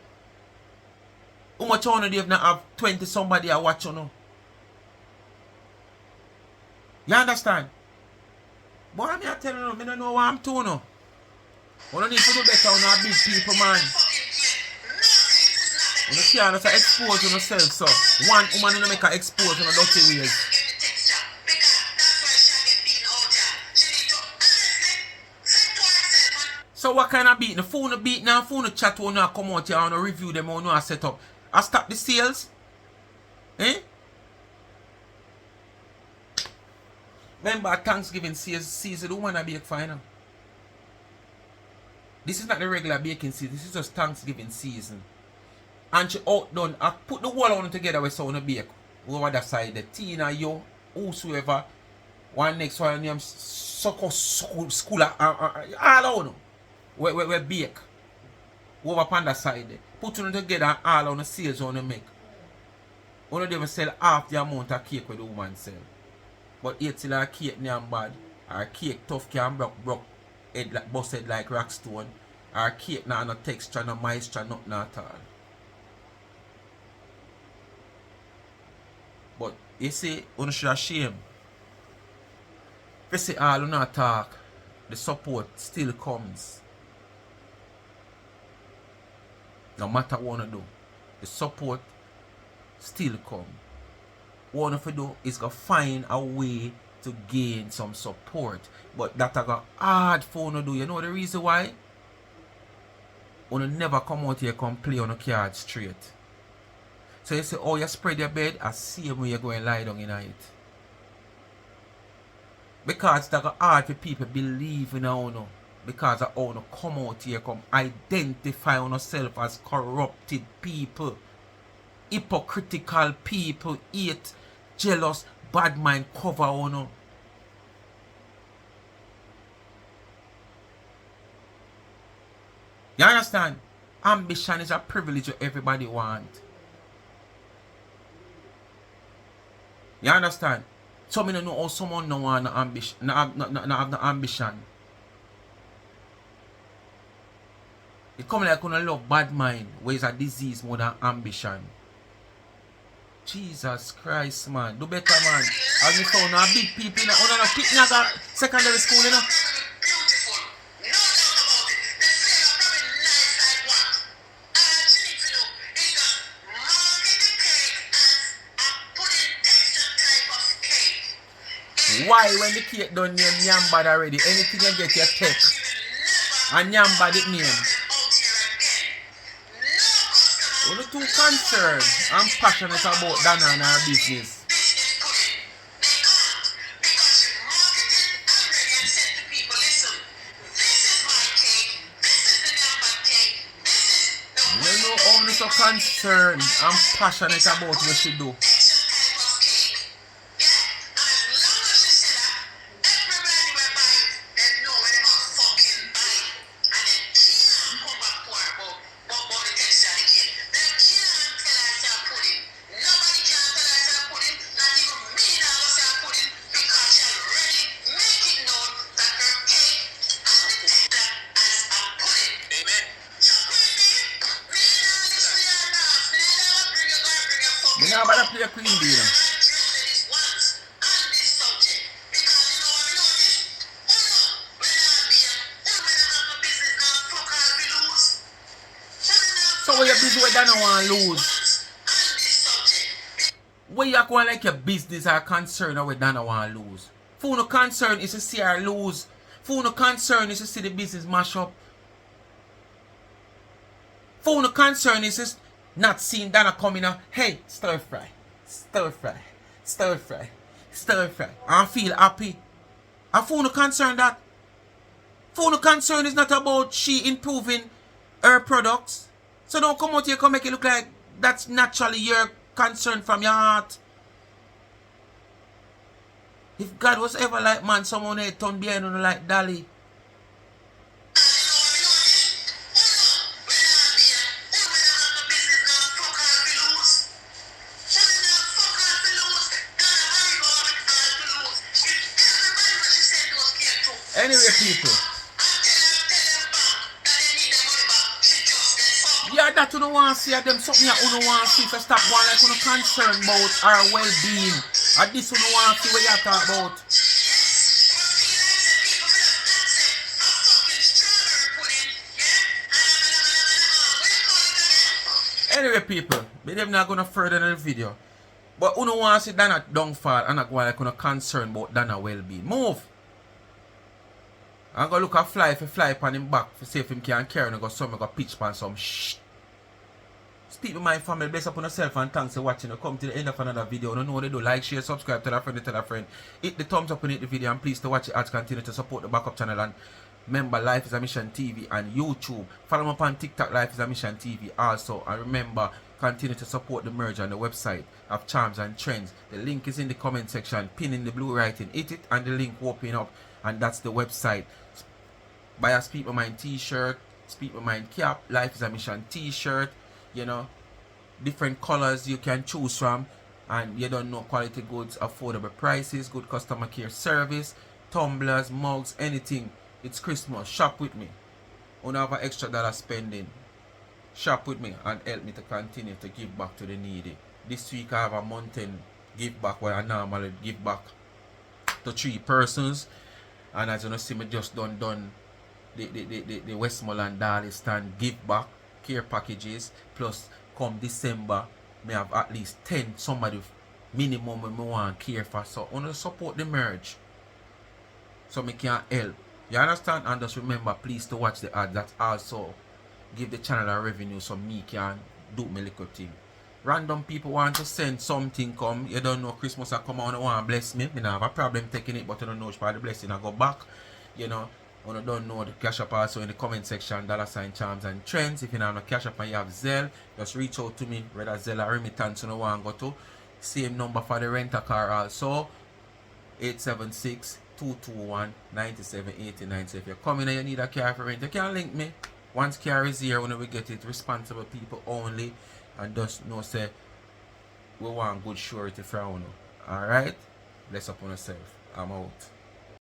Speaker 2: How much honor they not have 20 somebody are watching now? You understand? Boy, I'm telling you, I don't know what I'm doing now. We don't need to do better on our big people, man. You can't just expose yourself, so. One woman don't make her expose in a dirty ways. So what kind of beat? The phone beat now, phone chat will not come out here and review them or not set up. I stop the sales. Eh? Remember Thanksgiving season, the woman I bake final. This is not the regular baking season, this is just Thanksgiving season. And she outdone, I put the whole on together with someone bake. Over that side, the Tina, you, whosoever, one next one name, Soko School, all on. We bake. Over upon that side, put them together all on the sales on the make. One of them sell half the amount of cake with the woman sell. But yet till our cake name bad, our cake tough can broke head like busted like rock stone. Our cake now no texture, no moisture, nothing at all. But you see, you should have shame. If you see all you not talk, the support still comes. No matter what you do, the support still comes. What you do is to find a way to gain some support. But that's hard for you to do. You know the reason why? You never come out here and play on a card straight. So you say, oh, you spread your bed, I see when you're going to lie down in it. Because it's hard for people believe in you. Because of how you come out here, come identify yourself as corrupted people. Hypocritical people, hate, jealous, bad mind cover on. You understand? Ambition is a privilege that everybody wants. You understand? So I don't know how someone no want ambition, have no ambition. It come like you love bad mind, where it's a disease more than ambition. Jesus Christ, man. Do better, man. As me found a big people in a pit naga secondary school, you know. Why when the cake done name Nyambad already? Anything you get you take. And Nyambad it name. We're not too concerned. I'm passionate about Donna and our business. You know how I'm so concerned. I'm passionate about what she do. You know about to play a Queen Bee, you know? So when you're busy with that, no one lose. When you go like your business are concerned with that, no one lose. For no concern is to see her lose. For no concern is to see the business mash up. For no concern is to not seeing Donna coming out. Hey, stir fry, stir fry, stir fry, stir fry. I feel happy. And for no concern that. For no concern is not about she improving her products. So don't come out here and make it look like that's naturally your concern from your heart. If God was ever like man, someone had turned behind on like Dolly. Anyway, people. Yeah, that you don't want to see them something that you don't want to see to stop one like you don't concerned about our well-being. And this you don't want to see what you talk about. Anyway, people, I'm not going to further in the video. But you don't want to see Donna downfall and not go like you don't concerned about Donna well-being. Move! I'm going to look at fly if he fly upon him back to see if him can carry and go some go pitch upon some shh. Speak with my family, bless upon yourself and thanks for watching. You come to the end of another video. You know what they do. Like, share, subscribe, tell a friend, Hit the thumbs up and hit the video and please to watch it ads continue to support the backup channel and remember Life is a Mission TV and YouTube. Follow me up on TikTok, Life is a Mission TV also. And remember, continue to support the merge on the website of Charms and Trends. The link is in the comment section, pin in the blue writing. Hit it and the link will open up and that's the website. Buy a Speak My Mind t-shirt, Speak My Mind cap, Life is a Mission t-shirt, you know, different colors you can choose from, and you don't know quality goods, affordable prices, good customer care service, tumblers, mugs, anything. It's Christmas, shop with me. Don't have an extra dollar spending. Shop with me and help me to continue to give back to the needy. This week I have a mountain give back where I normally give back to 3 persons, and as you know, see me just done the Westmoreland Darlistan give back care packages, plus come December may have at least 10 somebody minimum we want care for. So I want to support the merge so me can help. You understand? And just remember please to watch the ad. That also give the channel a revenue so me can do my little thing. Random people want to send something come. You don't know Christmas I come on and want to bless me. I don't have a problem taking it, but I don't know if the blessing I go back. You know. When you don't know, the cash up also in the comment section, $ Charms and Trends. If you don't have no cash up and you have Zelle, just reach out to me. Whether Zelle or remittance you know want to go to. Same number for the rent a car also. 876-221-9789. So if you're coming and you need a car for rent, you can link me. Once car is here, when we get it, responsible people only. And just know say we want good surety from you. Alright? Bless up on yourself. I'm out.